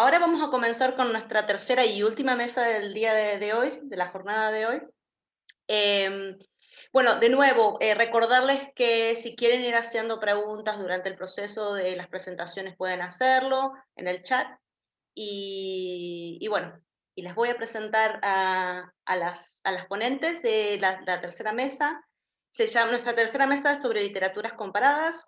ahora vamos a comenzar con nuestra tercera y última mesa del día de hoy, de la jornada de hoy. Em, bueno, de nuevo, recordarles que si quieren ir haciendo preguntas durante el proceso de las presentaciones pueden hacerlo en el chat. Y bueno, y les voy a presentar a las ponentes de la tercera mesa. Nuestra tercera mesa es sobre literaturas comparadas.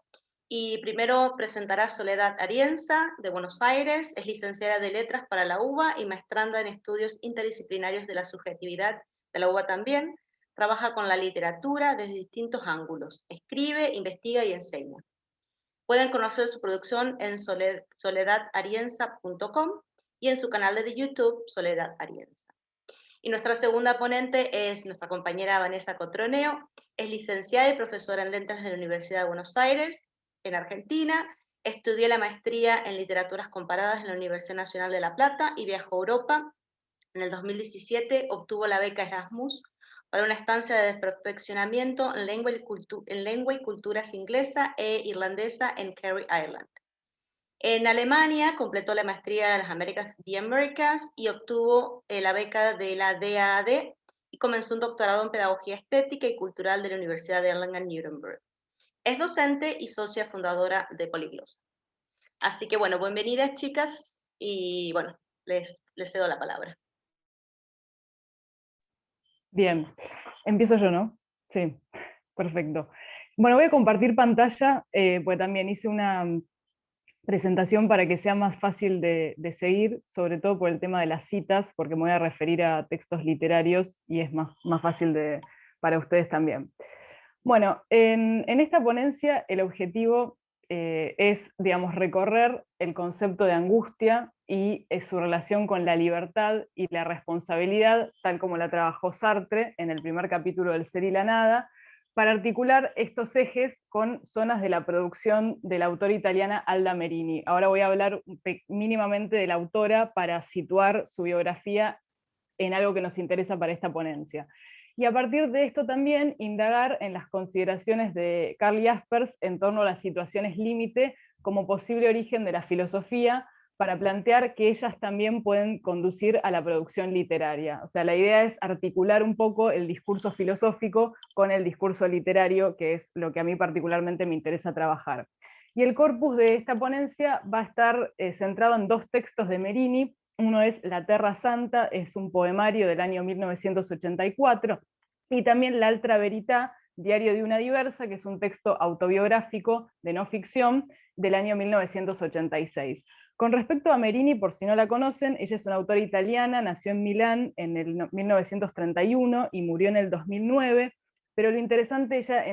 Y primero presentará Soledad Arienza, de Buenos Aires, es licenciada de Letras para la UBA y maestranda en estudios interdisciplinarios de la subjetividad de la UBA también. Trabaja con la literatura desde distintos ángulos, escribe, investiga y enseña. Pueden conocer su producción en soledadarienza.com y en su canal de YouTube, Soledad Arienza. Y nuestra segunda ponente es nuestra compañera Vanessa Cotroneo, es licenciada y profesora en Letras de la Universidad de Buenos Aires, en Argentina. Estudió la maestría en Literaturas Comparadas en la Universidad Nacional de La Plata y viajó a Europa. En el 2017 obtuvo la beca Erasmus para una estancia de perfeccionamiento en lengua y culturas inglesa e irlandesa en Kerry, Ireland. En Alemania completó la maestría en las Américas, The Americas, y obtuvo la beca de la DAAD y comenzó un doctorado en Pedagogía Estética y Cultural de la Universidad de Erlangen-Nuremberg. Es docente y socia fundadora de Poliglosa. Así que bueno, bienvenidas chicas y bueno, les cedo la palabra. Bien, empiezo yo, ¿no? Sí, perfecto. Bueno, voy a compartir pantalla, pues también hice una presentación para que sea más fácil de seguir, sobre todo por el tema de las citas, porque me voy a referir a textos literarios y es más fácil para ustedes también. Bueno, en esta ponencia el objetivo es, digamos, recorrer el concepto de angustia y su relación con la libertad y la responsabilidad, tal como la trabajó Sartre en el primer capítulo del Ser y la Nada, para articular estos ejes con zonas de la producción de la autora italiana Alda Merini. Ahora voy a hablar mínimamente de la autora para situar su biografía en algo que nos interesa para esta ponencia. Y a partir de esto también indagar en las consideraciones de Karl Jaspers en torno a las situaciones límite como posible origen de la filosofía, para plantear que ellas también pueden conducir a la producción literaria. O sea, la idea es articular un poco el discurso filosófico con el discurso literario, que es lo que a mí particularmente me interesa trabajar. Y el corpus de esta ponencia va a estar centrado en dos textos de Merini. Uno es La Terra Santa, es un poemario del año 1984, y también L'Altra Verità, Diario de una Diversa, que es un texto autobiográfico de no ficción del año 1986. Con respecto a Merini, por si no la conocen, ella es una autora italiana, nació en Milán en el 1931 y murió en el 2009, pero lo interesante ella,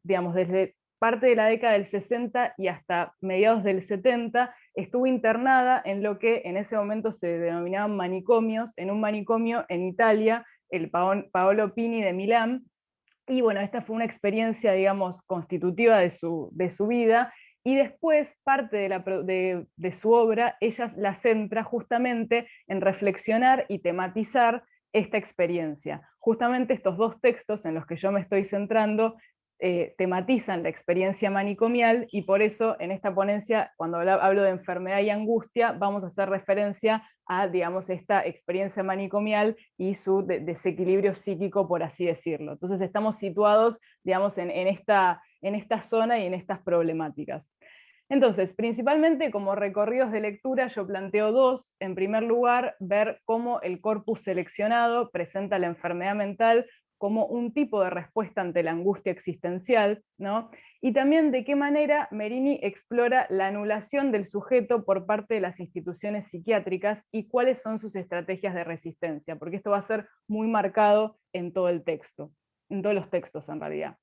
digamos, desde parte de la década del 60 y hasta mediados del 70, estuvo internada en lo que en ese momento se denominaban manicomios, en un manicomio en Italia, el Paolo Pini de Milán. Y bueno, esta fue una experiencia, digamos, constitutiva de su vida, y después parte de su obra, ella la centra justamente en reflexionar y tematizar esta experiencia. Justamente estos dos textos en los que yo me estoy centrando tematizan la experiencia manicomial, y por eso en esta ponencia, cuando hablo de enfermedad y angustia, vamos a hacer referencia a, digamos, esta experiencia manicomial y su desequilibrio psíquico, por así decirlo. Entonces estamos situados, digamos, en esta zona y en estas problemáticas. Entonces, principalmente como recorridos de lectura, yo planteo dos. En primer lugar, ver cómo el corpus seleccionado presenta la enfermedad mental como un tipo de respuesta ante la angustia existencial, ¿no? Y también de qué manera Merini explora la anulación del sujeto por parte de las instituciones psiquiátricas y cuáles son sus estrategias de resistencia, porque esto va a ser muy marcado en todo el texto, en todos los textos en realidad.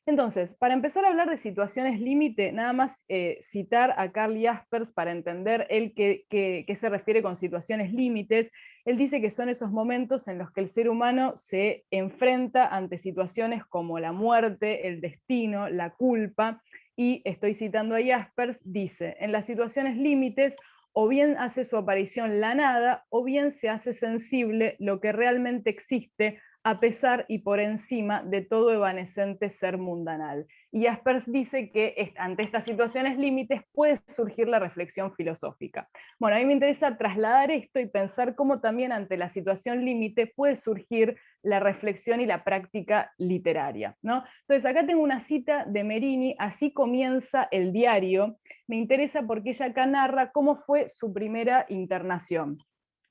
Entonces, para empezar a hablar de situaciones límite, nada más citar a Karl Jaspers para entender él qué se refiere con situaciones límites. Él dice que son esos momentos en los que el ser humano se enfrenta ante situaciones como la muerte, el destino, la culpa, y estoy citando a Jaspers, dice, en las situaciones límites, o bien hace su aparición la nada, o bien se hace sensible lo que realmente existe a pesar y por encima de todo evanescente ser mundanal. Y Jaspers dice que ante estas situaciones límites puede surgir la reflexión filosófica. Bueno, a mí me interesa trasladar esto y pensar cómo también ante la situación límite puede surgir la reflexión y la práctica literaria, ¿no? Entonces acá tengo una cita de Merini, así comienza el diario. Me interesa porque ella acá narra cómo fue su primera internación.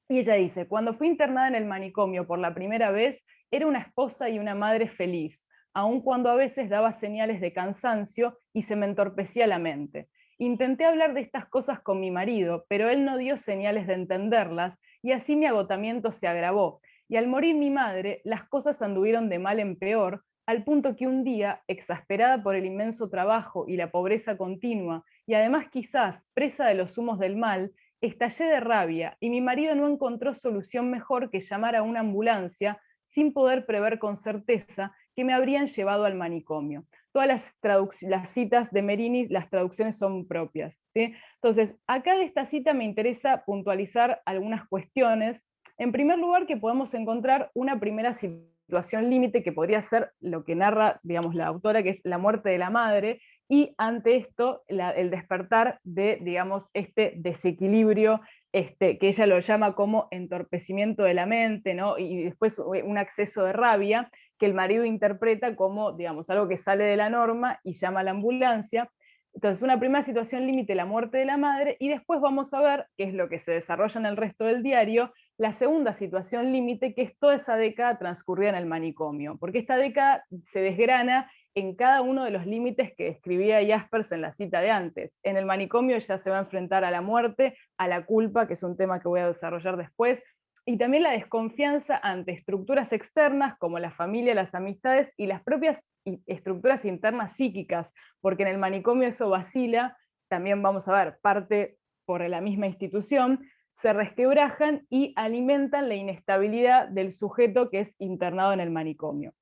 Y ella dice, cuando fui internada en el manicomio por la primera vez, era una esposa y una madre feliz, aun cuando a veces daba señales de cansancio y se me entorpecía la mente. Intenté hablar de estas cosas con mi marido, pero él no dio señales de entenderlas y así mi agotamiento se agravó. Y al morir mi madre, las cosas anduvieron de mal en peor, al punto que un día, exasperada por el inmenso trabajo y la pobreza continua, y además quizás presa de los humos del mal, estallé de rabia y mi marido no encontró solución mejor que llamar a una ambulancia sin poder prever con certeza que me habrían llevado al manicomio. Todas las citas de Merini, las traducciones son propias, ¿sí? Entonces, acá de esta cita me interesa puntualizar algunas cuestiones. En primer lugar, que podemos encontrar una primera situación límite que podría ser lo que narra, digamos, la autora, que es la muerte de la madre, y ante esto el despertar de, digamos, este desequilibrio que ella lo llama como entorpecimiento de la mente, ¿no? Y después un acceso de rabia que el marido interpreta como, digamos, algo que sale de la norma y llama a la ambulancia. Entonces, una primera situación límite, la muerte de la madre, y después vamos a ver, qué es lo que se desarrolla en el resto del diario, la segunda situación límite, que es toda esa década transcurrida en el manicomio, porque esta década se desgrana en cada uno de los límites que describía Jaspers en la cita de antes. En el manicomio ya se va a enfrentar a la muerte, a la culpa, que es un tema que voy a desarrollar después, y también la desconfianza ante estructuras externas como la familia, las amistades y las propias estructuras internas psíquicas, porque en el manicomio eso vacila, también vamos a ver, parte por la misma institución, se resquebrajan y alimentan la inestabilidad del sujeto que es internado en el manicomio.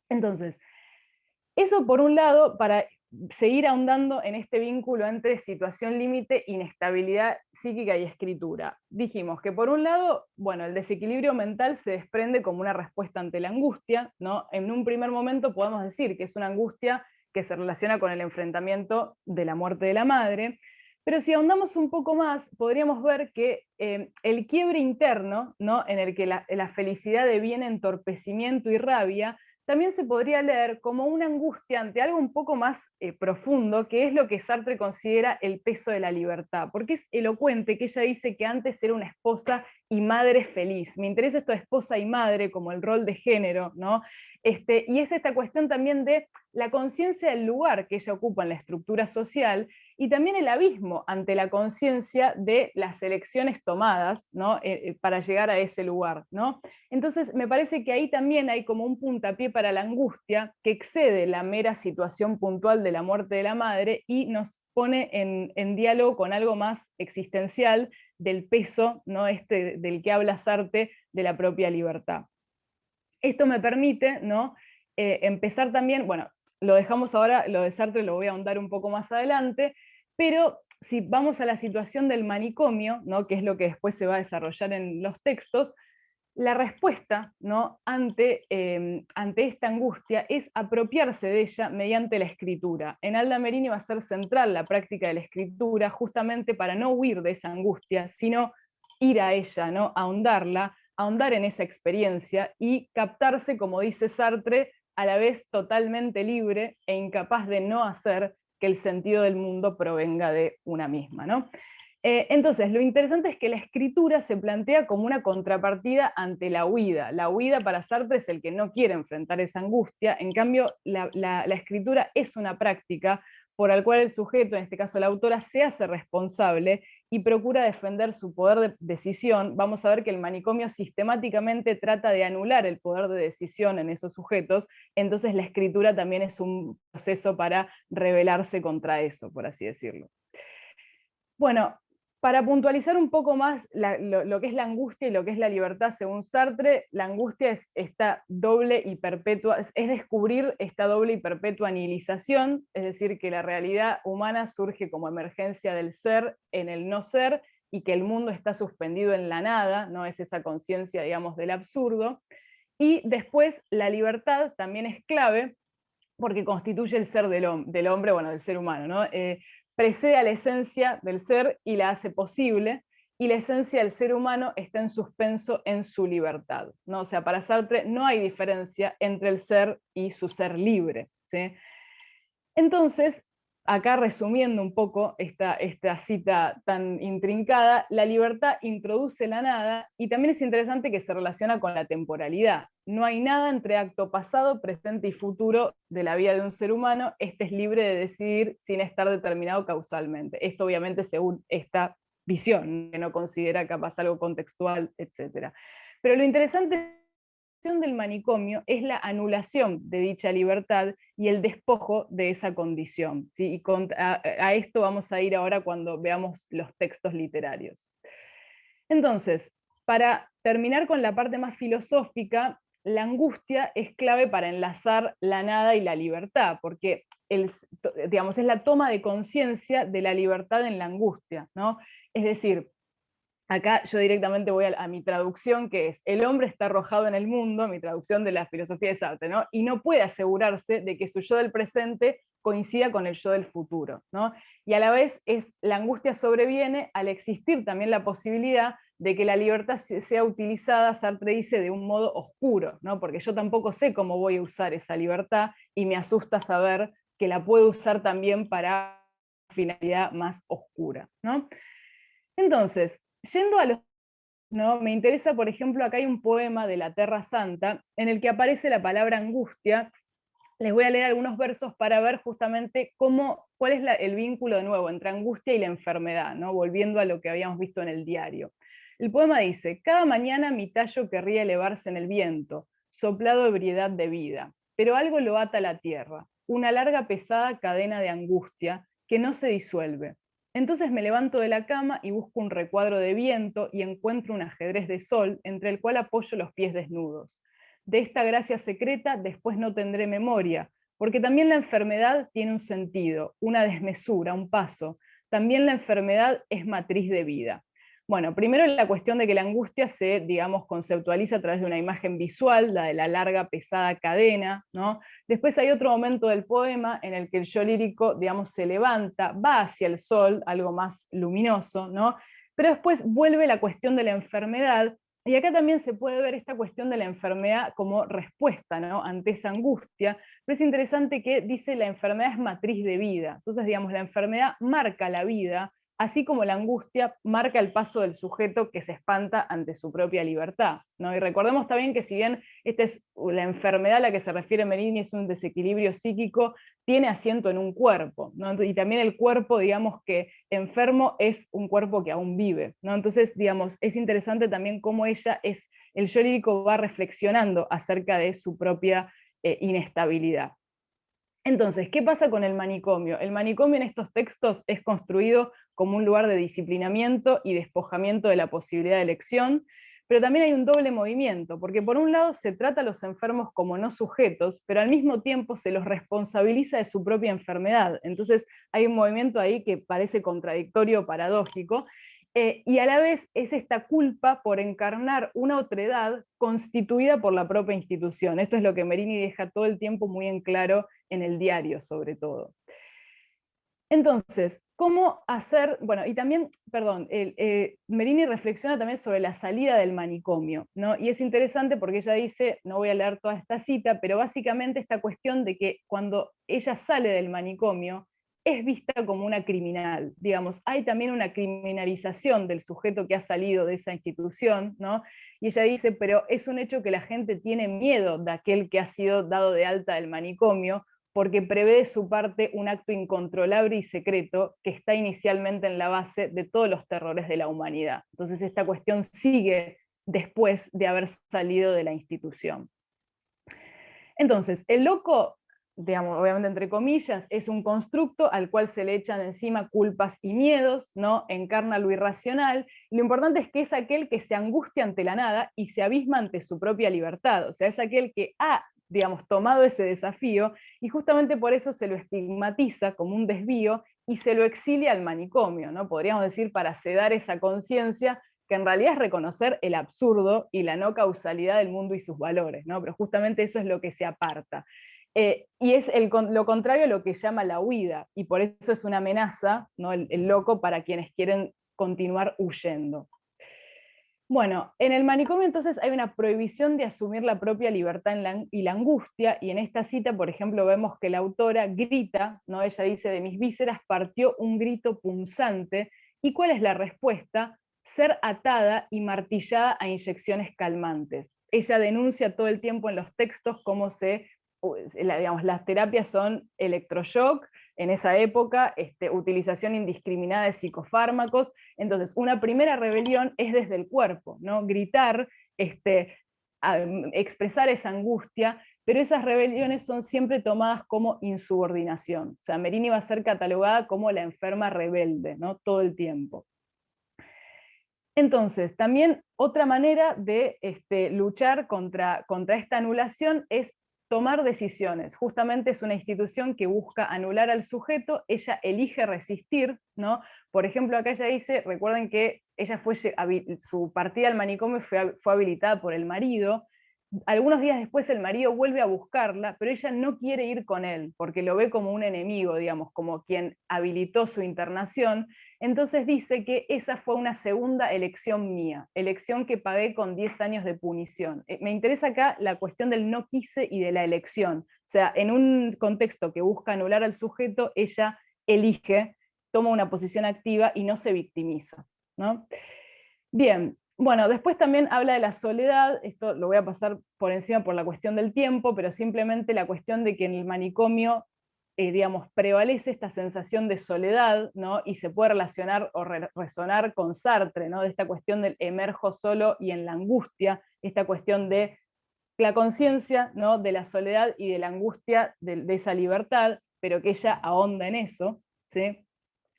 Entonces, eso por un lado, para seguir ahondando en este vínculo entre situación límite, inestabilidad psíquica y escritura. Dijimos que por un lado, bueno, el desequilibrio mental se desprende como una respuesta ante la angustia, ¿no? En un primer momento podemos decir que es una angustia que se relaciona con el enfrentamiento de la muerte de la madre, pero si ahondamos un poco más, podríamos ver que el quiebre interno, ¿no? En el que la felicidad deviene entorpecimiento y rabia, también se podría leer como una angustia ante algo un poco más profundo, que es lo que Sartre considera el peso de la libertad, porque es elocuente que ella dice que antes era una esposa y madre feliz. Me interesa esto de esposa y madre como el rol de género, ¿no? Y es esta cuestión también de la conciencia del lugar que ella ocupa en la estructura social y también el abismo ante la conciencia de las elecciones tomadas, ¿no? Para llegar a ese lugar, ¿no? Entonces, me parece que ahí también hay como un puntapié para la angustia que excede la mera situación puntual de la muerte de la madre y nos pone en diálogo con algo más existencial del peso, ¿no? Del que habla Sartre, de la propia libertad. Esto me permite, ¿no? Empezar también, bueno, lo dejamos ahora, lo de Sartre lo voy a ahondar un poco más adelante, pero si vamos a la situación del manicomio, ¿no? Que es lo que después se va a desarrollar en los textos, la respuesta, ¿no? ante esta angustia es apropiarse de ella mediante la escritura. En Alda Merini va a ser central la práctica de la escritura justamente para no huir de esa angustia, sino ir a ella, ¿no? Ahondarla, ahondar en esa experiencia y captarse, como dice Sartre, a la vez totalmente libre e incapaz de no hacer que el sentido del mundo provenga de una misma, ¿no? Entonces, lo interesante es que la escritura se plantea como una contrapartida ante la huida. La huida para Sartre es el que no quiere enfrentar esa angustia, en cambio la escritura es una práctica por la cual el sujeto, en este caso la autora, se hace responsable y procura defender su poder de decisión. Vamos a ver que el manicomio sistemáticamente trata de anular el poder de decisión en esos sujetos, entonces la escritura también es un proceso para rebelarse contra eso, por así decirlo. Bueno, para puntualizar un poco más lo que es la angustia y lo que es la libertad según Sartre, la angustia es esta doble y perpetua, es descubrir esta doble y perpetua nihilización, es decir, que la realidad humana surge como emergencia del ser en el no ser y que el mundo está suspendido en la nada, no es esa conciencia, digamos, del absurdo. Y después la libertad también es clave porque constituye el ser del hombre, bueno, del ser humano, ¿no? Precede a la esencia del ser y la hace posible, y la esencia del ser humano está en suspenso en su libertad, ¿no? O sea, para Sartre no hay diferencia entre el ser y su ser libre, ¿sí? Entonces, acá resumiendo un poco esta cita tan intrincada, la libertad introduce la nada y también es interesante que se relaciona con la temporalidad. No hay nada entre acto pasado, presente y futuro de la vida de un ser humano, este es libre de decidir sin estar determinado causalmente. Esto obviamente según esta visión, que no considera capaz algo contextual, etc. Pero lo interesante del manicomio es la anulación de dicha libertad y el despojo de esa condición, ¿sí? Y a esto vamos a ir ahora cuando veamos los textos literarios. Entonces, para terminar con la parte más filosófica, la angustia es clave para enlazar la nada y la libertad, porque digamos, es la toma de conciencia de la libertad en la angustia, ¿no? Es decir, acá yo directamente voy a mi traducción, que es: el hombre está arrojado en el mundo, mi traducción de la filosofía de Sartre, ¿no? Y no puede asegurarse de que su yo del presente coincida con el yo del futuro, ¿no? Y a la vez la angustia sobreviene al existir también la posibilidad de que la libertad sea utilizada, Sartre dice, de un modo oscuro, ¿no? Porque yo tampoco sé cómo voy a usar esa libertad y me asusta saber que la puedo usar también para una finalidad más oscura, ¿no? Entonces, yendo a los, ¿no? Me interesa, por ejemplo, acá hay un poema de la Terra Santa en el que aparece la palabra angustia. Les voy a leer algunos versos para ver justamente cuál es el vínculo de nuevo entre angustia y la enfermedad, ¿no? Volviendo a lo que habíamos visto en el diario. El poema dice: cada mañana mi tallo querría elevarse en el viento, soplado ebriedad de vida, pero algo lo ata a la tierra, una larga pesada cadena de angustia que no se disuelve. Entonces me levanto de la cama y busco un recuadro de viento y encuentro un ajedrez de sol entre el cual apoyo los pies desnudos. De esta gracia secreta después no tendré memoria, porque también la enfermedad tiene un sentido, una desmesura, un paso. También la enfermedad es matriz de vida. Bueno, primero la cuestión de que la angustia se, digamos, conceptualiza a través de una imagen visual, la de la larga, pesada cadena, ¿no? Después hay otro momento del poema en el que el yo lírico, digamos, se levanta, va hacia el sol, algo más luminoso, ¿no? Pero después vuelve la cuestión de la enfermedad, y acá también se puede ver esta cuestión de la enfermedad como respuesta, ¿no? Ante esa angustia, pero es interesante que dice la enfermedad es matriz de vida, entonces digamos la enfermedad marca la vida, así como la angustia marca el paso del sujeto que se espanta ante su propia libertad, ¿no? Y recordemos también que si bien esta es la enfermedad a la que se refiere Merini, es un desequilibrio psíquico, tiene asiento en un cuerpo, ¿no? Y también el cuerpo, digamos que enfermo es un cuerpo que aún vive, ¿no? Entonces, digamos, es interesante también cómo el yo lírico va reflexionando acerca de su propia inestabilidad. Entonces, ¿qué pasa con el manicomio? El manicomio en estos textos es construido como un lugar de disciplinamiento y despojamiento de la posibilidad de elección, pero también hay un doble movimiento, porque por un lado se trata a los enfermos como no sujetos, pero al mismo tiempo se los responsabiliza de su propia enfermedad. Entonces hay un movimiento ahí que parece contradictorio o paradójico, y a la vez es esta culpa por encarnar una otredad constituida por la propia institución. Esto es lo que Merini deja todo el tiempo muy en claro en el diario, sobre todo. Entonces, ¿cómo hacer? Bueno, y también, perdón, Merini reflexiona también sobre la salida del manicomio, ¿no? Y es interesante porque ella dice, no voy a leer toda esta cita, pero básicamente esta cuestión de que cuando ella sale del manicomio, es vista como una criminal, digamos, hay también una criminalización del sujeto que ha salido de esa institución, ¿no? Y ella dice, pero es un hecho que la gente tiene miedo de aquel que ha sido dado de alta del manicomio, porque prevé de su parte un acto incontrolable y secreto que está inicialmente en la base de todos los terrores de la humanidad. Entonces esta cuestión sigue después de haber salido de la institución. Entonces, el loco, digamos, obviamente entre comillas, es un constructo al cual se le echan encima culpas y miedos, ¿no? Encarna lo irracional, y lo importante es que es aquel que se angustia ante la nada y se abisma ante su propia libertad, o sea, es aquel que ha, digamos, tomado ese desafío, y justamente por eso se lo estigmatiza como un desvío y se lo exilia al manicomio, ¿no? Podríamos decir para sedar esa conciencia que en realidad es reconocer el absurdo y la no causalidad del mundo y sus valores, ¿no? Pero justamente eso es lo que se aparta. Y es lo contrario a lo que llama la huida, y por eso es una amenaza, ¿no? El loco para quienes quieren continuar huyendo. Bueno, en el manicomio entonces hay una prohibición de asumir la propia libertad y la angustia, y en esta cita, por ejemplo, vemos que la autora grita, ¿no? Ella dice, de mis vísceras partió un grito punzante, ¿y cuál es la respuesta? Ser atada y martillada a inyecciones calmantes. Ella denuncia todo el tiempo en los textos cómo digamos, las terapias son electroshock, en esa época, utilización indiscriminada de psicofármacos. Entonces, una primera rebelión es desde el cuerpo, ¿no? Gritar, expresar esa angustia, pero esas rebeliones son siempre tomadas como insubordinación. O sea, Merini va a ser catalogada como la enferma rebelde, ¿no? Todo el tiempo. Entonces, también otra manera de luchar contra esta anulación es tomar decisiones. Justamente es una institución que busca anular al sujeto, ella elige resistir, ¿no? Por ejemplo, acá ella dice, recuerden que su partida al manicomio fue habilitada por el marido. Algunos días después el marido vuelve a buscarla, pero ella no quiere ir con él, porque lo ve como un enemigo, digamos, como quien habilitó su internación. Entonces dice que esa fue una segunda elección mía, elección que pagué con 10 años de punición. Me interesa acá la cuestión del no quise y de la elección. O sea, en un contexto que busca anular al sujeto, ella elige, toma una posición activa y no se victimiza, ¿no? Bien, bueno, después también habla de la soledad, esto lo voy a pasar por encima por la cuestión del tiempo, pero simplemente la cuestión de que en el manicomio, digamos, prevalece esta sensación de soledad, ¿no? Y se puede relacionar o resonar con Sartre, ¿no? De esta cuestión del emerjo solo y en la angustia, esta cuestión de la conciencia, ¿no? De la soledad y de la angustia de esa libertad, pero que ella ahonda en eso, ¿sí?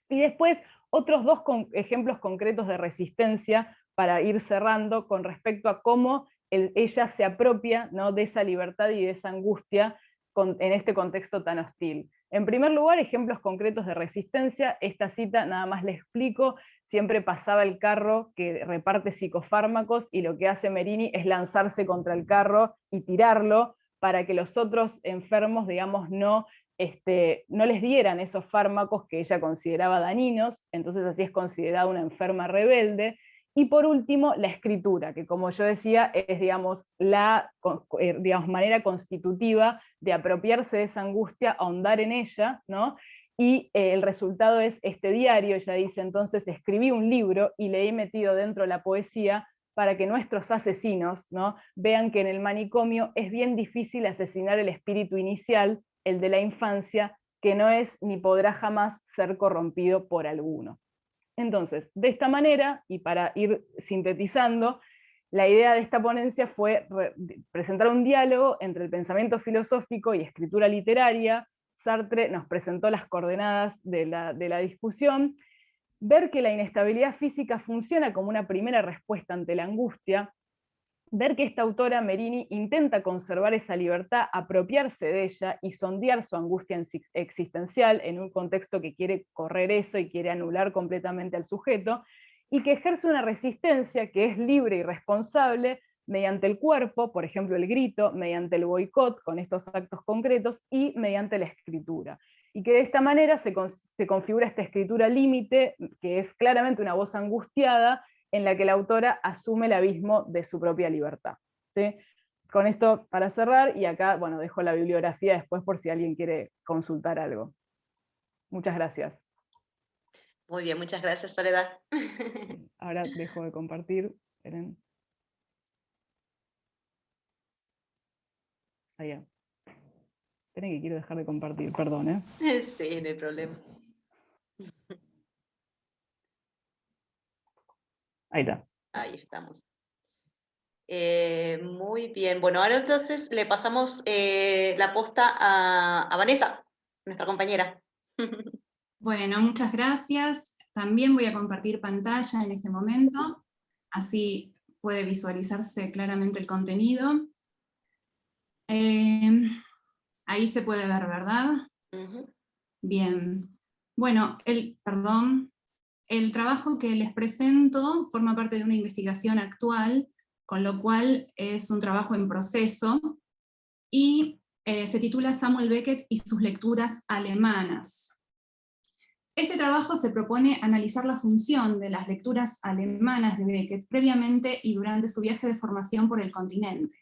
Y después otros dos ejemplos concretos de resistencia para ir cerrando con respecto a cómo ella se apropia, ¿no? De esa libertad y de esa angustia en este contexto tan hostil. En primer lugar, ejemplos concretos de resistencia. Esta cita, nada más le explico, siempre pasaba el carro que reparte psicofármacos y lo que hace Merini es lanzarse contra el carro y tirarlo para que los otros enfermos, digamos, no les dieran esos fármacos que ella consideraba dañinos, entonces así es considerada una enferma rebelde. Y por último, la escritura, que como yo decía, es digamos, la manera constitutiva de apropiarse de esa angustia, ahondar en ella, ¿no? Y el resultado es este diario. Ella dice, entonces escribí un libro y le he metido dentro la poesía para que nuestros asesinos, ¿no? Vean que en el manicomio es bien difícil asesinar el espíritu inicial, el de la infancia, que no es ni podrá jamás ser corrompido por alguno. Entonces, de esta manera, y para ir sintetizando, la idea de esta ponencia fue presentar un diálogo entre el pensamiento filosófico y escritura literaria. Sartre nos presentó las coordenadas de la discusión, ver que la inestabilidad física funciona como una primera respuesta ante la angustia, ver que esta autora, Merini, intenta conservar esa libertad, apropiarse de ella y sondear su angustia existencial en un contexto que quiere correr eso y quiere anular completamente al sujeto, y que ejerce una resistencia que es libre y responsable mediante el cuerpo, por ejemplo el grito, mediante el boicot con estos actos concretos y mediante la escritura. Y que de esta manera se configura esta escritura límite, que es claramente una voz angustiada, en la que la autora asume el abismo de su propia libertad. ¿Sí? Con esto para cerrar, y acá bueno, dejo la bibliografía después por si alguien quiere consultar algo. Muchas gracias. Muy bien, muchas gracias, Soledad. Ahora dejo de compartir. Esperen. Allá. Esperen que quiero dejar de compartir, perdón, ¿eh? Sí, no hay problema. Ahí está. Ahí estamos. Muy bien. Bueno, ahora entonces le pasamos la posta a Vanessa, nuestra compañera. Bueno, muchas gracias. También voy a compartir pantalla en este momento, así puede visualizarse claramente el contenido. Ahí se puede ver, ¿verdad? Uh-huh. Bien. Bueno, perdón. el trabajo que les presento forma parte de una investigación actual, con lo cual es un trabajo en proceso, y se titula Samuel Beckett y sus lecturas alemanas. Este trabajo se propone analizar la función de las lecturas alemanas de Beckett previamente y durante su viaje de formación por el continente,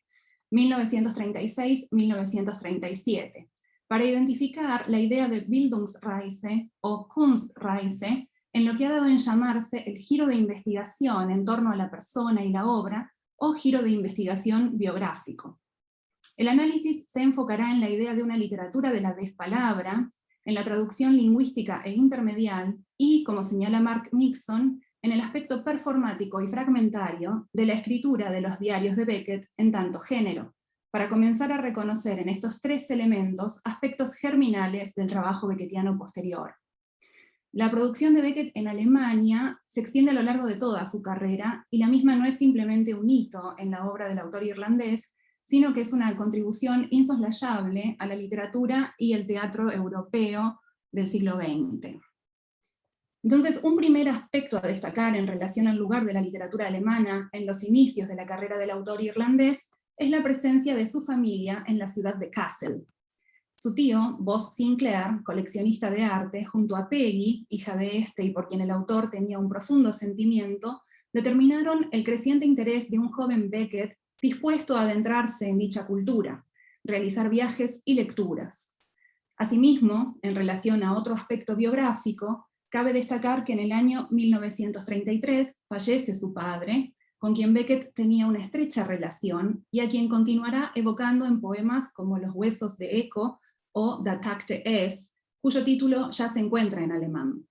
1936-1937, para identificar la idea de Bildungsreise o Kunstreise, en lo que ha dado en llamarse el giro de investigación en torno a la persona y la obra, o giro de investigación biográfico. El análisis se enfocará en la idea de una literatura de la despalabra, en la traducción lingüística e intermedial, y, como señala Mark Nixon, en el aspecto performático y fragmentario de la escritura de los diarios de Beckett en tanto género, para comenzar a reconocer en estos tres elementos aspectos germinales del trabajo beckettiano posterior. La producción de Beckett en Alemania se extiende a lo largo de toda su carrera, y la misma no es simplemente un hito en la obra del autor irlandés, sino que es una contribución insoslayable a la literatura y el teatro europeo del siglo XX. Entonces, un primer aspecto a destacar en relación al lugar de la literatura alemana en los inicios de la carrera del autor irlandés es la presencia de su familia en la ciudad de Kassel. Su tío, Bos Sinclair, coleccionista de arte, junto a Peggy, hija de este y por quien el autor tenía un profundo sentimiento, determinaron el creciente interés de un joven Beckett dispuesto a adentrarse en dicha cultura, realizar viajes y lecturas. Asimismo, en relación a otro aspecto biográfico, cabe destacar que en el año 1933 fallece su padre, con quien Beckett tenía una estrecha relación, y a quien continuará evocando en poemas como Los huesos de Eco o Das Takte Es, cuyo título ya se encuentra en alemán.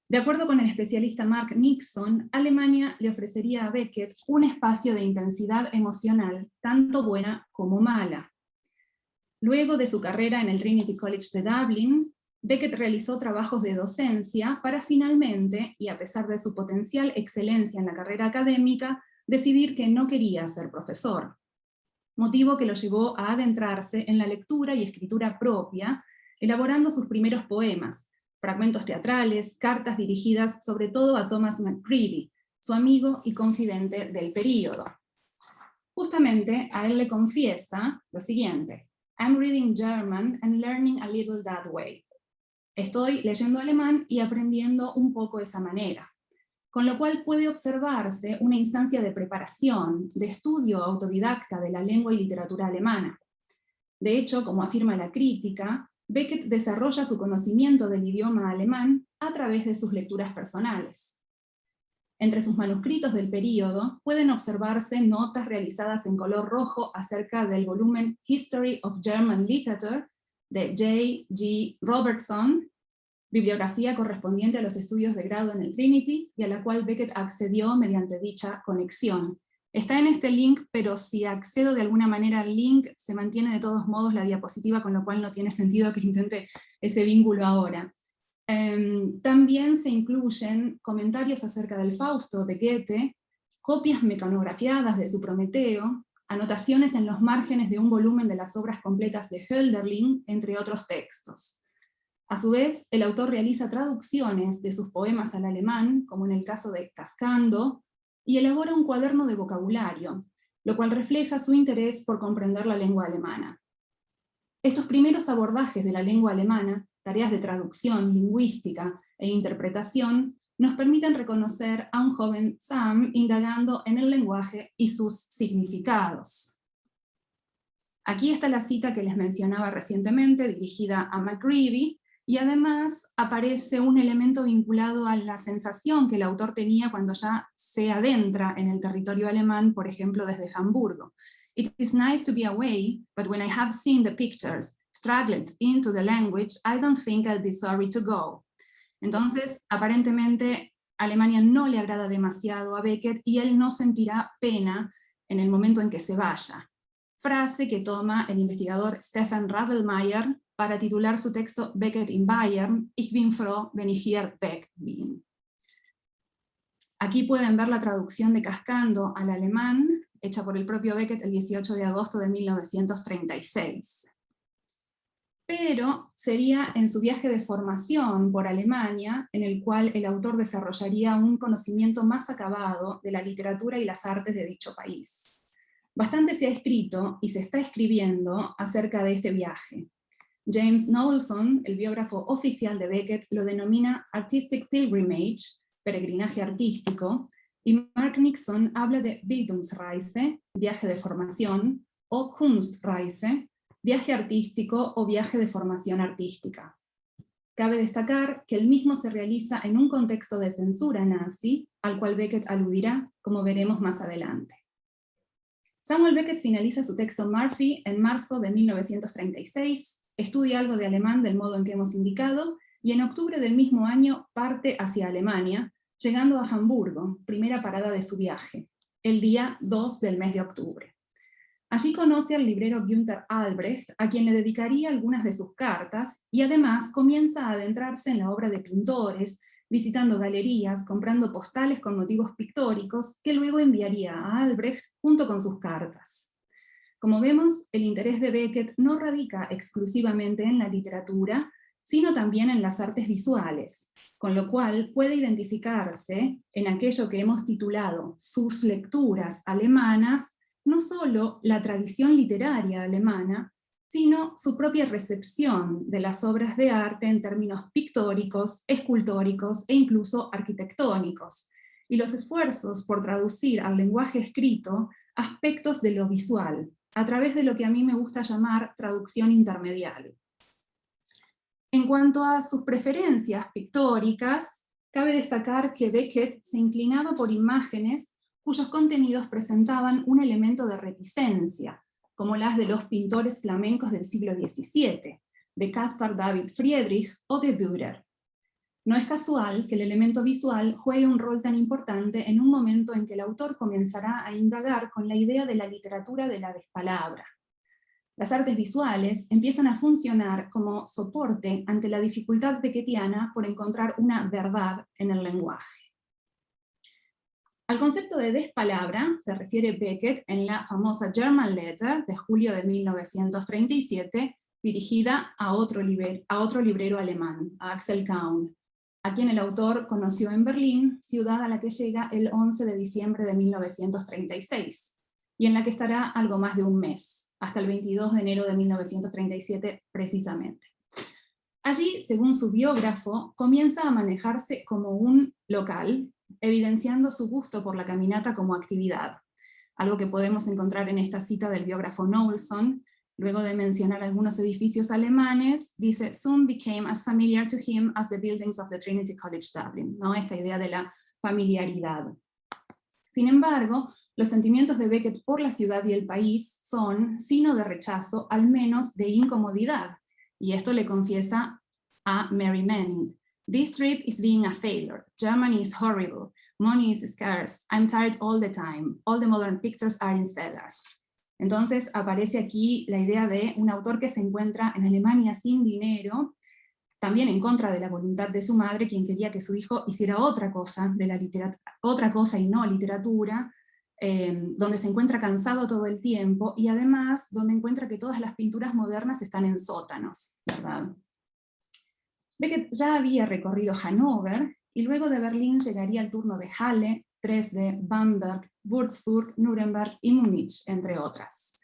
De acuerdo con el especialista Mark Nixon, Alemania le ofrecería a Beckett un espacio de intensidad emocional, tanto buena como mala. Luego de su carrera en el Trinity College de Dublin, Beckett realizó trabajos de docencia para finalmente, y a pesar de su potencial excelencia en la carrera académica, decidir que no quería ser profesor, motivo que lo llevó a adentrarse en la lectura y escritura propia, elaborando sus primeros poemas, fragmentos teatrales, cartas dirigidas sobre todo a Thomas McCreevy, su amigo y confidente del período. Justamente a él le confiesa lo siguiente: I'm reading German and learning a little that way. Estoy leyendo alemán y aprendiendo un poco de esa manera. Con lo cual puede observarse una instancia de preparación, de estudio autodidacta de la lengua y literatura alemana. De hecho, como afirma la crítica, Beckett desarrolla su conocimiento del idioma alemán a través de sus lecturas personales. Entre sus manuscritos del período pueden observarse notas realizadas en color rojo acerca del volumen History of German Literature de J.G. Robertson, bibliografía correspondiente a los estudios de grado en el Trinity, y a la cual Beckett accedió mediante dicha conexión. Está en este link, pero si accedo de alguna manera al link, se mantiene de todos modos la diapositiva, con lo cual no tiene sentido que intente ese vínculo ahora. También se incluyen comentarios acerca del Fausto de Goethe, copias mecanografiadas de su Prometeo, anotaciones en los márgenes de un volumen de las obras completas de Hölderlin, entre otros textos. A su vez, el autor realiza traducciones de sus poemas al alemán, como en el caso de Cascando, y elabora un cuaderno de vocabulario, lo cual refleja su interés por comprender la lengua alemana. Estos primeros abordajes de la lengua alemana, tareas de traducción, lingüística e interpretación, nos permiten reconocer a un joven Sam indagando en el lenguaje y sus significados. Aquí está la cita que les mencionaba recientemente, dirigida a McCreevy, y además aparece un elemento vinculado a la sensación que el autor tenía cuando ya se adentra en el territorio alemán, por ejemplo desde Hamburgo. It is nice to be away, but when I have seen the pictures, struggled into the language, I don't think I'll be sorry to go. Entonces, aparentemente, Alemania no le agrada demasiado a Beckett y él no sentirá pena en el momento en que se vaya. Frase que toma el investigador Stefan Radelmeier para titular su texto Beckett in Bayern, Ich bin froh, wenn ich hier weg bin. Aquí pueden ver la traducción de Cascando al alemán, hecha por el propio Beckett el 18 de agosto de 1936. pero sería en su viaje de formación por Alemania, en el cual el autor desarrollaría un conocimiento más acabado de la literatura y las artes de dicho país. Bastante se ha escrito y se está escribiendo acerca de este viaje. James Knowlson, el biógrafo oficial de Beckett, lo denomina Artistic Pilgrimage, peregrinaje artístico, y Mark Nixon habla de Bildungsreise, viaje de formación, o Kunstreise, viaje artístico o viaje de formación artística. Cabe destacar que el mismo se realiza en un contexto de censura nazi, al cual Beckett aludirá, como veremos más adelante. Samuel Beckett finaliza su texto Murphy en marzo de 1936, estudia algo de alemán del modo en que hemos indicado, y en octubre del mismo año parte hacia Alemania, llegando a Hamburgo, primera parada de su viaje, el día 2 del mes de octubre. Allí conoce al librero Günther Albrecht, a quien le dedicaría algunas de sus cartas, y además comienza a adentrarse en la obra de pintores, visitando galerías, comprando postales con motivos pictóricos, que luego enviaría a Albrecht junto con sus cartas. Como vemos, el interés de Beckett no radica exclusivamente en la literatura, sino también en las artes visuales, con lo cual puede identificarse en aquello que hemos titulado sus lecturas alemanas, no solo la tradición literaria alemana, sino su propia recepción de las obras de arte en términos pictóricos, escultóricos e incluso arquitectónicos, y los esfuerzos por traducir al lenguaje escrito aspectos de lo visual, a través de lo que a mí me gusta llamar traducción intermedial. En cuanto a sus preferencias pictóricas, cabe destacar que Beckett se inclinaba por imágenes cuyos contenidos presentaban un elemento de reticencia, como las de los pintores flamencos del siglo XVII, de Caspar David Friedrich o de Dürer. No es casual que el elemento visual juegue un rol tan importante en un momento en que el autor comenzará a indagar con la idea de la literatura de la despalabra. Las artes visuales empiezan a funcionar como soporte ante la dificultad beckettiana por encontrar una verdad en el lenguaje. Al concepto de despalabra se refiere Beckett en la famosa German Letter de julio de 1937, dirigida a otro librero alemán, a Axel Kaun, a quien el autor conoció en Berlín, ciudad a la que llega el 11 de diciembre de 1936, y en la que estará algo más de un mes, hasta el 22 de enero de 1937 precisamente. Allí, según su biógrafo, comienza a manejarse como un local, evidenciando su gusto por la caminata como actividad, algo que podemos encontrar en esta cita del biógrafo Knowlson. Luego de mencionar algunos edificios alemanes, dice, soon became as familiar to him as the buildings of the Trinity College Dublin, ¿no? Esta idea de la familiaridad. Sin embargo, los sentimientos de Beckett por la ciudad y el país son, si no de rechazo, al menos de incomodidad, y esto le confiesa a Mary Manning. This trip is being a failure. Germany is horrible. Money is scarce. I'm tired all the time. All the modern pictures are in cellars. Entonces aparece aquí la idea de un autor que se encuentra en Alemania sin dinero, también en contra de la voluntad de su madre, quien quería que su hijo hiciera otra cosa, otra cosa y no literatura, donde se encuentra cansado todo el tiempo, y además donde encuentra que todas las pinturas modernas están en sótanos, ¿verdad? Beckett ya había recorrido Hannover, y luego de Berlín llegaría el turno de Halle, Dresde, Bamberg, Würzburg, Nuremberg y Múnich, entre otras.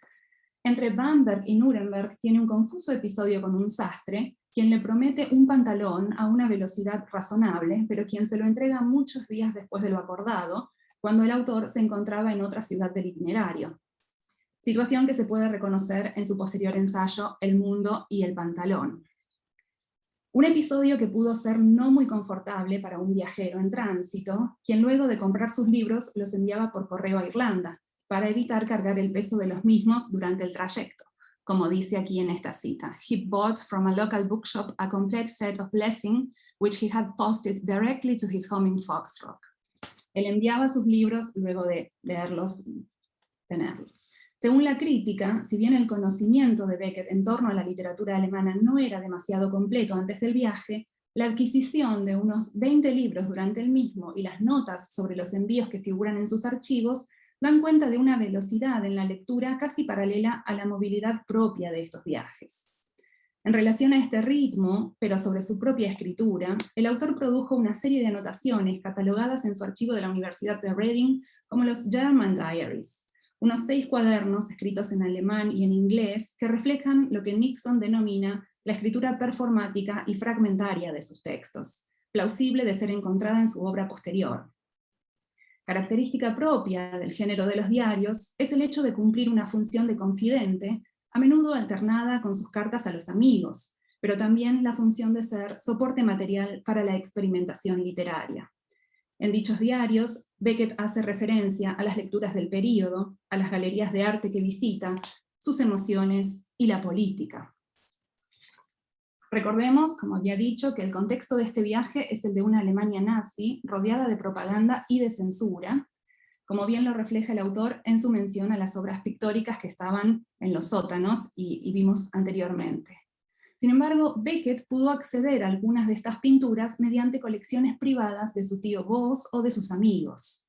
Entre Bamberg y Nuremberg tiene un confuso episodio con un sastre, quien le promete un pantalón a una velocidad razonable, pero quien se lo entrega muchos días después de lo acordado, cuando el autor se encontraba en otra ciudad del itinerario. Situación que se puede reconocer en su posterior ensayo El mundo y el pantalón. Un episodio que pudo ser no muy confortable para un viajero en tránsito, quien luego de comprar sus libros los enviaba por correo a Irlanda, para evitar cargar el peso de los mismos durante el trayecto. Como dice aquí en esta cita, he bought from a local bookshop a complete set of Lessing, which he had posted directly to his home in Fox Rock. Él enviaba sus libros luego de leerlos, tenerlos. Según la crítica, si bien el conocimiento de Beckett en torno a la literatura alemana no era demasiado completo antes del viaje, la adquisición de unos 20 libros durante el mismo y las notas sobre los envíos que figuran en sus archivos dan cuenta de una velocidad en la lectura casi paralela a la movilidad propia de estos viajes. En relación a este ritmo, pero sobre su propia escritura, el autor produjo una serie de anotaciones catalogadas en su archivo de la Universidad de Reading como los German Diaries, unos 6 cuadernos escritos en alemán y en inglés que reflejan lo que Nixon denomina la escritura performática y fragmentaria de sus textos, plausible de ser encontrada en su obra posterior. Característica propia del género de los diarios es el hecho de cumplir una función de confidente, a menudo alternada con sus cartas a los amigos, pero también la función de ser soporte material para la experimentación literaria. En dichos diarios, Beckett hace referencia a las lecturas del período, a las galerías de arte que visita, sus emociones y la política. Recordemos, como ya he dicho, que el contexto de este viaje es el de una Alemania nazi, rodeada de propaganda y de censura, como bien lo refleja el autor en su mención a las obras pictóricas que estaban en los sótanos y vimos anteriormente. Sin embargo, Beckett pudo acceder a algunas de estas pinturas mediante colecciones privadas de su tío Voss o de sus amigos.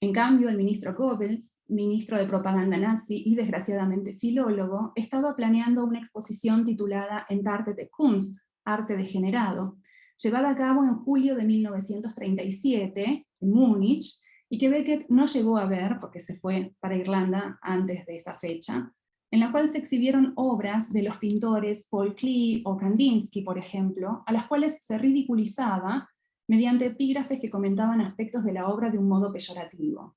En cambio, el ministro Goebbels, ministro de propaganda nazi y desgraciadamente filólogo, estaba planeando una exposición titulada Entartete Kunst, arte degenerado, llevada a cabo en julio de 1937 en Múnich, y que Beckett no llegó a ver, porque se fue para Irlanda antes de esta fecha, en la cual se exhibieron obras de los pintores Paul Klee o Kandinsky, por ejemplo, a las cuales se ridiculizaba mediante epígrafes que comentaban aspectos de la obra de un modo peyorativo.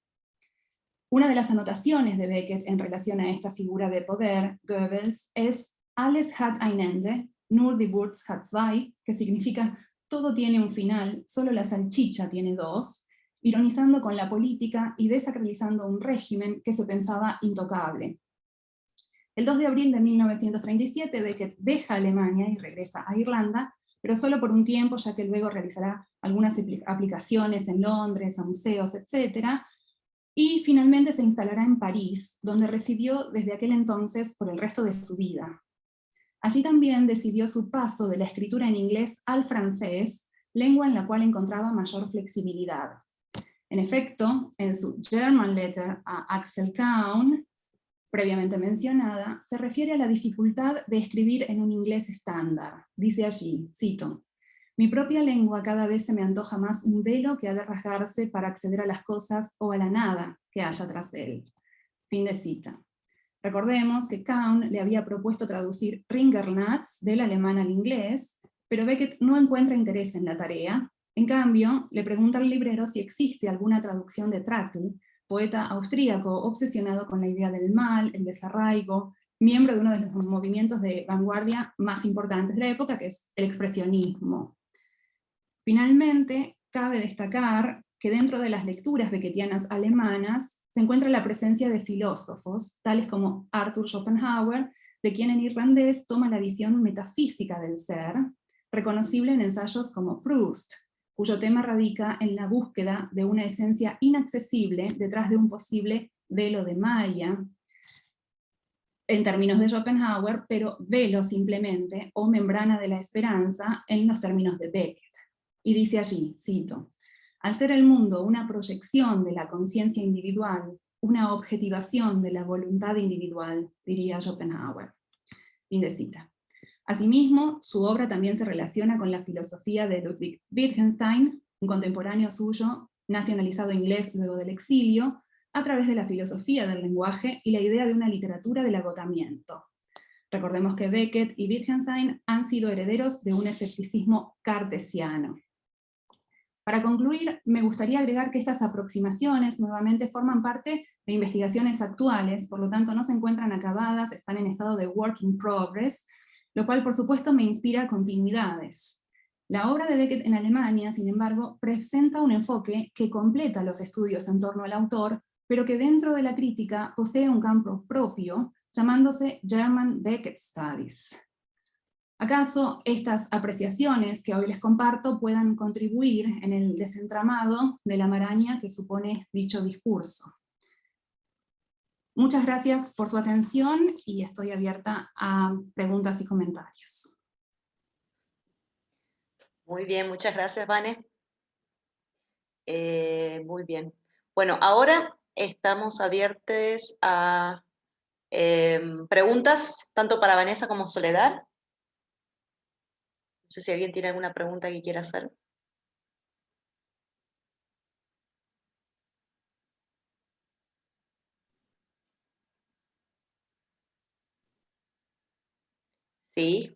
Una de las anotaciones de Beckett en relación a esta figura de poder, Goebbels, es Alles hat ein Ende, nur die Wurst hat zwei, que significa todo tiene un final, solo la salchicha tiene dos, ironizando con la política y desacralizando un régimen que se pensaba intocable. El 2 de abril de 1937, Beckett deja Alemania y regresa a Irlanda, pero solo por un tiempo, ya que luego realizará algunas aplicaciones en Londres, a museos, etc. Y finalmente se instalará en París, donde residió desde aquel entonces por el resto de su vida. Allí también decidió su paso de la escritura en inglés al francés, lengua en la cual encontraba mayor flexibilidad. En efecto, en su German Letter a Axel Kaun, previamente mencionada, se refiere a la dificultad de escribir en un inglés estándar. Dice allí, cito, «Mi propia lengua cada vez se me antoja más un velo que ha de rasgarse para acceder a las cosas o a la nada que haya tras él». Fin de cita. Recordemos que Kaun le había propuesto traducir Ringelnatz del alemán al inglés, pero Beckett no encuentra interés en la tarea. En cambio, le pregunta al librero si existe alguna traducción de Trakl, poeta austríaco obsesionado con la idea del mal, el desarraigo, miembro de uno de los movimientos de vanguardia más importantes de la época, que es el expresionismo. Finalmente, cabe destacar que dentro de las lecturas beckettianas alemanas se encuentra la presencia de filósofos, tales como Arthur Schopenhauer, de quien en irlandés toma la visión metafísica del ser, reconocible en ensayos como Proust, cuyo tema radica en la búsqueda de una esencia inaccesible detrás de un posible velo de malla, en términos de Schopenhauer, pero velo simplemente, o membrana de la esperanza, en los términos de Beckett. Y dice allí, cito, «Al ser el mundo una proyección de la conciencia individual, una objetivación de la voluntad individual», diría Schopenhauer. Fin de cita. Asimismo, su obra también se relaciona con la filosofía de Ludwig Wittgenstein, un contemporáneo suyo, nacionalizado inglés luego del exilio, a través de la filosofía del lenguaje y la idea de una literatura del agotamiento. Recordemos que Beckett y Wittgenstein han sido herederos de un escepticismo cartesiano. Para concluir, me gustaría agregar que estas aproximaciones nuevamente forman parte de investigaciones actuales, por lo tanto no se encuentran acabadas, están en estado de work in progress, lo cual por supuesto me inspira continuidades. La obra de Beckett en Alemania, sin embargo, presenta un enfoque que completa los estudios en torno al autor, pero que dentro de la crítica posee un campo propio, llamándose German Beckett Studies. ¿Acaso estas apreciaciones que hoy les comparto puedan contribuir en el desentramado de la maraña que supone dicho discurso? Muchas gracias por su atención y estoy abierta a preguntas y comentarios. Muy bien, muchas gracias, Vane. Muy bien. Bueno, ahora estamos abiertos a preguntas, tanto para Vanessa como Soledad. sé si alguien tiene alguna pregunta que quiera hacer. Sí.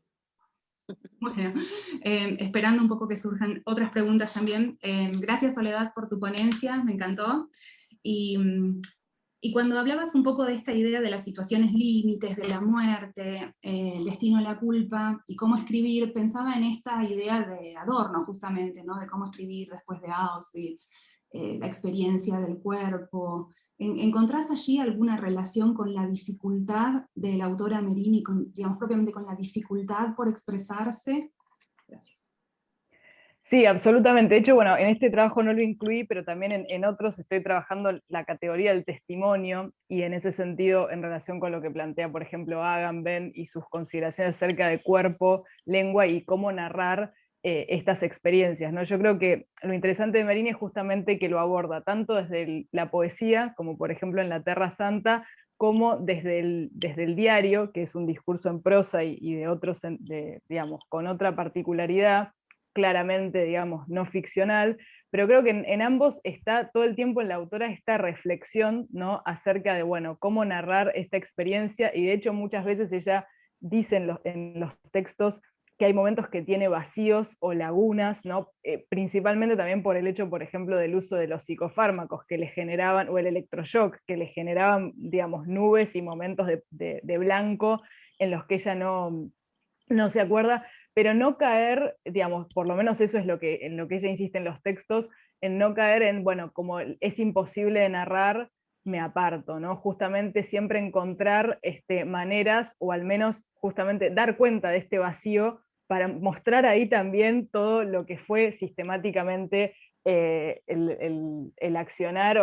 Bueno, esperando un poco que surjan otras preguntas también. Gracias, Soledad, por tu ponencia, me encantó. Y cuando hablabas un poco de esta idea de las situaciones límites, de la muerte, el destino, la culpa, y cómo escribir, pensaba en esta idea de Adorno, justamente, ¿no? De cómo escribir después de Auschwitz, la experiencia del cuerpo. ¿Encontrás allí alguna relación con la dificultad de la autora Merini, digamos propiamente con la dificultad por expresarse? Gracias. Sí, absolutamente. De hecho, bueno, en este trabajo no lo incluí, pero también en otros estoy trabajando la categoría del testimonio, y en ese sentido, en relación con lo que plantea, por ejemplo, Agamben y sus consideraciones acerca de cuerpo, lengua y cómo narrar estas experiencias, ¿no? Yo creo que lo interesante de Merini es justamente que lo aborda tanto desde la poesía, como por ejemplo en La Terra Santa, como desde el diario, que es un discurso en prosa y de otros, digamos, con otra particularidad, claramente, digamos, no ficcional, pero creo que en ambos está todo el tiempo en la autora esta reflexión, ¿no? Acerca de, bueno, cómo narrar esta experiencia, y de hecho muchas veces ella dice en los textos que hay momentos que tiene vacíos o lagunas, ¿no? Principalmente también por el hecho, por ejemplo, del uso de los psicofármacos que le generaban, o el electroshock, que le generaban, digamos, nubes y momentos de blanco en los que ella no se acuerda, pero no caer, digamos, por lo menos eso es en lo que ella insiste en los textos, en no caer en, bueno, como es imposible de narrar, me aparto, ¿no? Justamente siempre encontrar maneras, o al menos justamente dar cuenta de este vacío, para mostrar ahí también todo lo que fue sistemáticamente el accionar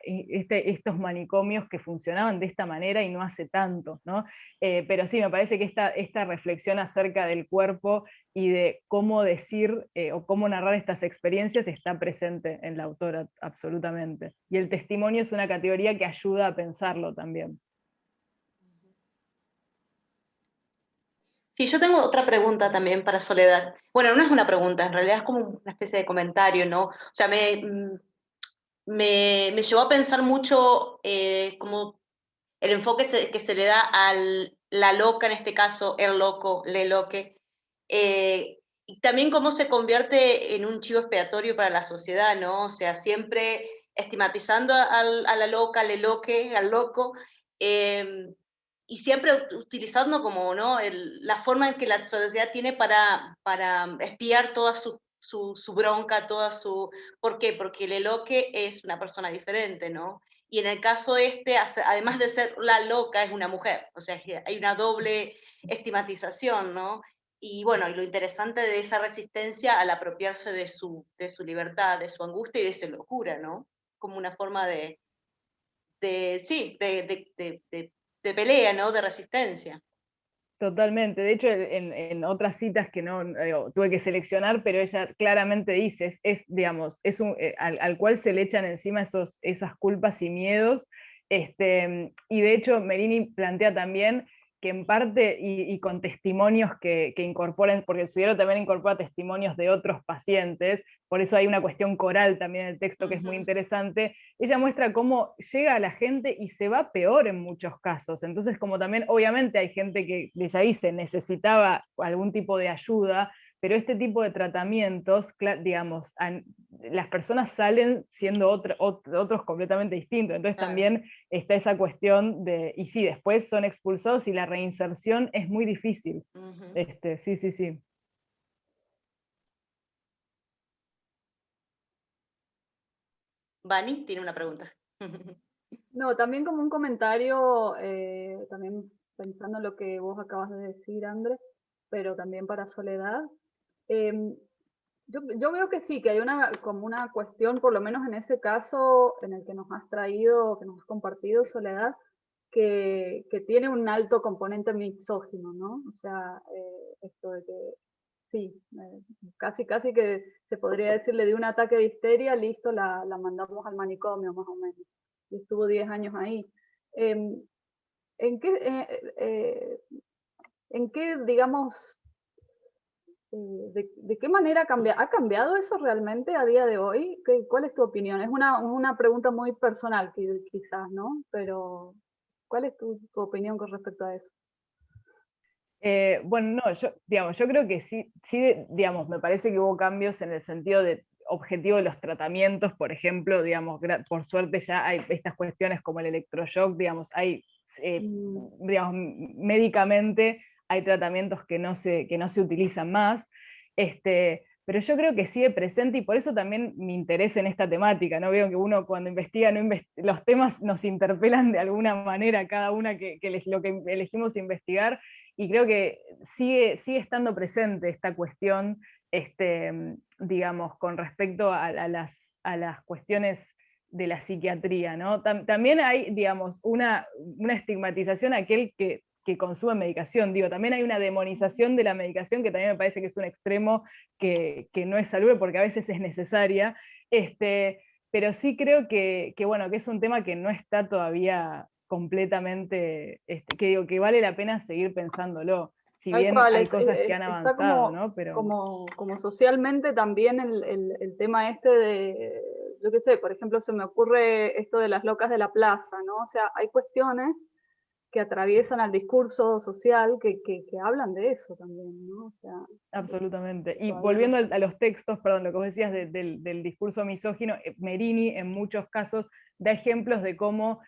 estos manicomios que funcionaban de esta manera y no hace tanto, ¿no? Pero sí, me parece que esta reflexión acerca del cuerpo y de cómo decir o cómo narrar estas experiencias está presente en la autora, absolutamente. Y el testimonio es una categoría que ayuda a pensarlo también. Sí, yo tengo otra pregunta también para Soledad. Bueno, no es una pregunta, en realidad es como una especie de comentario, ¿no? O sea, me llevó a pensar mucho como el enfoque que se le da a la loca, en este caso, el loco, le loque, y también cómo se convierte en un chivo expiatorio para la sociedad, ¿no? O sea, siempre estigmatizando a la loca, le loque, al loco, eh, y siempre utilizando como, ¿no? La forma en que la sociedad tiene para espiar toda su bronca, toda su... ¿Por qué? Porque el eloque es una persona diferente, ¿no? Y en el caso además de ser la loca, es una mujer, o sea, hay una doble estigmatización, ¿no? Y bueno, y lo interesante de esa resistencia al apropiarse de su libertad, de su angustia y de su locura, ¿no? Como una forma sí, de pelea, ¿no? De resistencia. Totalmente. De hecho, en otras citas que no tuve que seleccionar, pero ella claramente dice, digamos, al cual se le echan encima esas culpas y miedos. Y de hecho, Merini plantea también que en parte, y con testimonios que incorporen, porque el sudero también incorpora testimonios de otros pacientes, por eso hay una cuestión coral también en el texto que es muy interesante. Ella muestra cómo llega a la gente y se va peor en muchos casos. Entonces, como también, obviamente hay gente que, ella dice, necesitaba algún tipo de ayuda, pero este tipo de tratamientos, digamos, las personas salen siendo otros completamente distintos. Entonces también está esa cuestión y sí, después son expulsados y la reinserción es muy difícil. Sí, sí, sí. Vani tiene una pregunta. No, también como un comentario, también pensando en lo que vos acabas de decir, Andrés, pero también para Soledad. Yo veo que sí, que hay como una cuestión, por lo menos en ese caso en el que nos has traído, que nos has compartido, Soledad, que tiene un alto componente misógino, ¿no? O sea, esto de que sí, casi que se podría decirle de un ataque de histeria, listo, la mandamos al manicomio más o menos. Y estuvo 10 años ahí. ¿En qué, digamos, ¿De qué manera ha cambiado eso realmente a día de hoy? ¿Cuál es tu opinión? Es una pregunta muy personal quizás, ¿no? Pero ¿cuál es tu opinión con respecto a eso? Bueno, no, yo creo que sí, digamos, me parece que hubo cambios en el sentido de objetivo de los tratamientos, por ejemplo, digamos, por suerte ya hay estas cuestiones como el electroshock, digamos, digamos, médicamente hay tratamientos que no se utilizan más, pero yo creo que sigue presente y por eso también mi interés en esta temática, ¿no? Veo que uno cuando investiga, los temas nos interpelan de alguna manera, cada una lo que elegimos investigar, y creo que sigue estando presente esta cuestión, digamos, con respecto a las cuestiones de la psiquiatría, ¿no? También hay, digamos, una estigmatización a aquel que consume medicación, digo, también hay una demonización de la medicación que también me parece que es un extremo que no es saludable porque a veces es necesaria, pero sí creo bueno, que es un tema que no está todavía completamente, que digo, que vale la pena seguir pensándolo, si Tal bien cual, hay cosas que han está avanzado, ¿no? Pero... como socialmente también el tema este de, yo qué sé, por ejemplo, se me ocurre esto de las locas de la plaza, ¿no? O sea, hay cuestiones que atraviesan al discurso social que hablan de eso también, ¿no? O sea, absolutamente. Y todavía volviendo a los textos, perdón, lo que vos decías del discurso misógino, Merini en muchos casos da ejemplos de cómo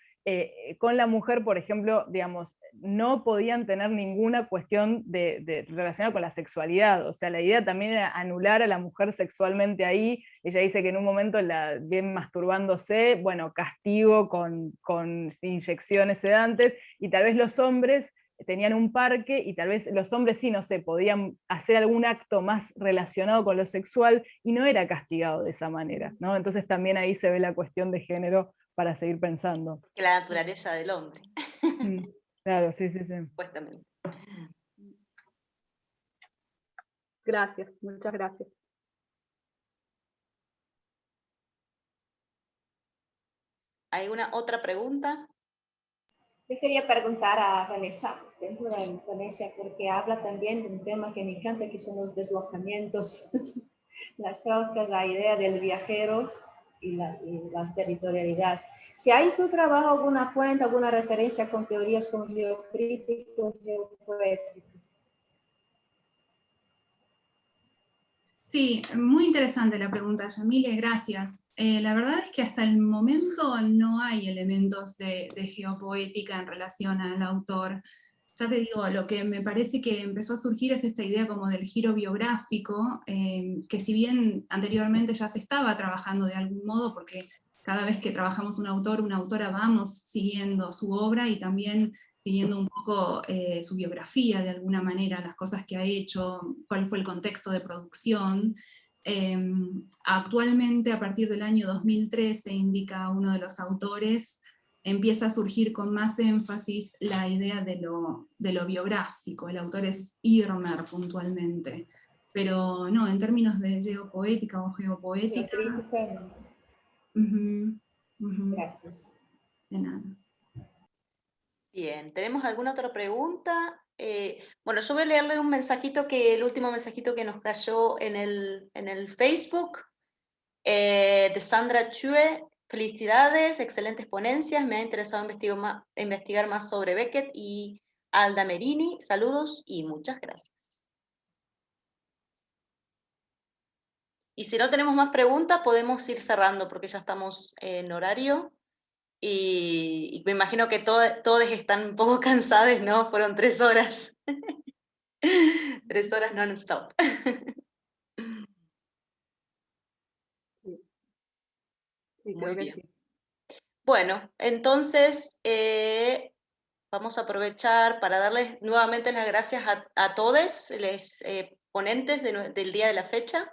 con la mujer, por ejemplo, digamos, no podían tener ninguna cuestión relacionada con la sexualidad. O sea, la idea también era anular a la mujer sexualmente ahí. Ella dice que en un momento la ven masturbándose, bueno, castigo con inyecciones sedantes, y tal vez los hombres tenían un parque y tal vez los hombres sí, no sé, podían hacer algún acto más relacionado con lo sexual y no era castigado de esa manera, ¿no? Entonces también ahí se ve la cuestión de género para seguir pensando. Que la naturaleza del hombre. Claro, sí. Supuestamente. Gracias, muchas gracias. ¿Hay una otra pregunta? Yo quería preguntar a Vanessa, dentro de Vanessa, porque habla también de un tema que me encanta, que son los deslocamientos, las trocas, la idea del viajero y las territorialidades. Si hay en tu trabajo alguna fuente, alguna referencia con teorías como geocrítico, geopoético. Sí, muy interesante la pregunta, Yamile, gracias. La verdad es que hasta el momento no hay elementos de geopoética en relación al autor. Ya te digo, lo que me parece que empezó a surgir es esta idea como del giro biográfico, que si bien anteriormente ya se estaba trabajando de algún modo, porque cada vez que trabajamos un autor, una autora, vamos siguiendo su obra y también siguiendo un poco su biografía de alguna manera, las cosas que ha hecho, cuál fue el contexto de producción. Actualmente, a partir del año 2013, indica uno de los autores, empieza a surgir con más énfasis la idea de lo biográfico. El autor es Irmer puntualmente, pero no, en términos de geopoética o geopoética... Geocrítica. Gracias. De nada. Bien, ¿tenemos alguna otra pregunta? Bueno, yo voy a leerle un mensajito el último mensajito que nos cayó en el Facebook, de Sandra Chue. Felicidades, excelentes ponencias, me ha interesado investigar más sobre Beckett y Alda Merini. Saludos y muchas gracias. Y si no tenemos más preguntas, podemos ir cerrando porque ya estamos en horario. Y me imagino que todos están un poco cansados, ¿no? Fueron 3 horas. 3 horas non-stop. Sí, Muy creo que bien. sí. Bueno, entonces vamos a aprovechar para darles nuevamente las gracias a todos los ponentes del día de la fecha.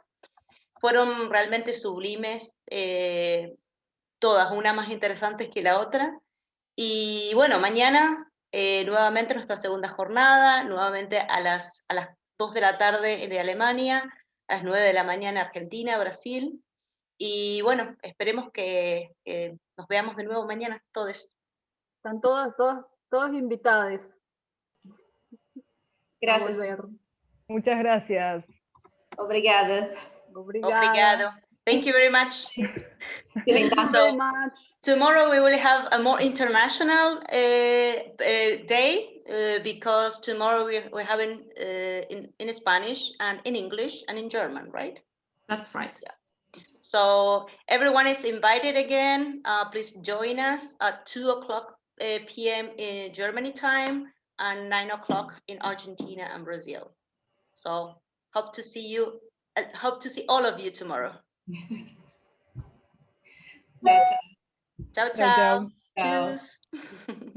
Fueron realmente sublimes, todas, una más interesantes que la otra. Y bueno, mañana nuevamente nuestra segunda jornada, nuevamente a las 2 de la tarde de Alemania, a las 9 de la mañana Argentina, Brasil. Y bueno, esperemos que nos veamos de nuevo mañana, todos. Están todos invitados. Gracias. A volver. Muchas gracias. Obrigada. Obrigado. Thank you very much. Vielen Thank you Dank. very much. Tomorrow we will have a more international day because tomorrow we're having in Spanish and in English and in German, right? That's right. So everyone is invited again. Please join us at 2:00 p.m. in Germany time and 9:00 in Argentina and Brazil. So hope to see you. Hope to see all of you tomorrow. Ciao, Ciao, Ciao, ciao. ciao. ciao. Tschüss.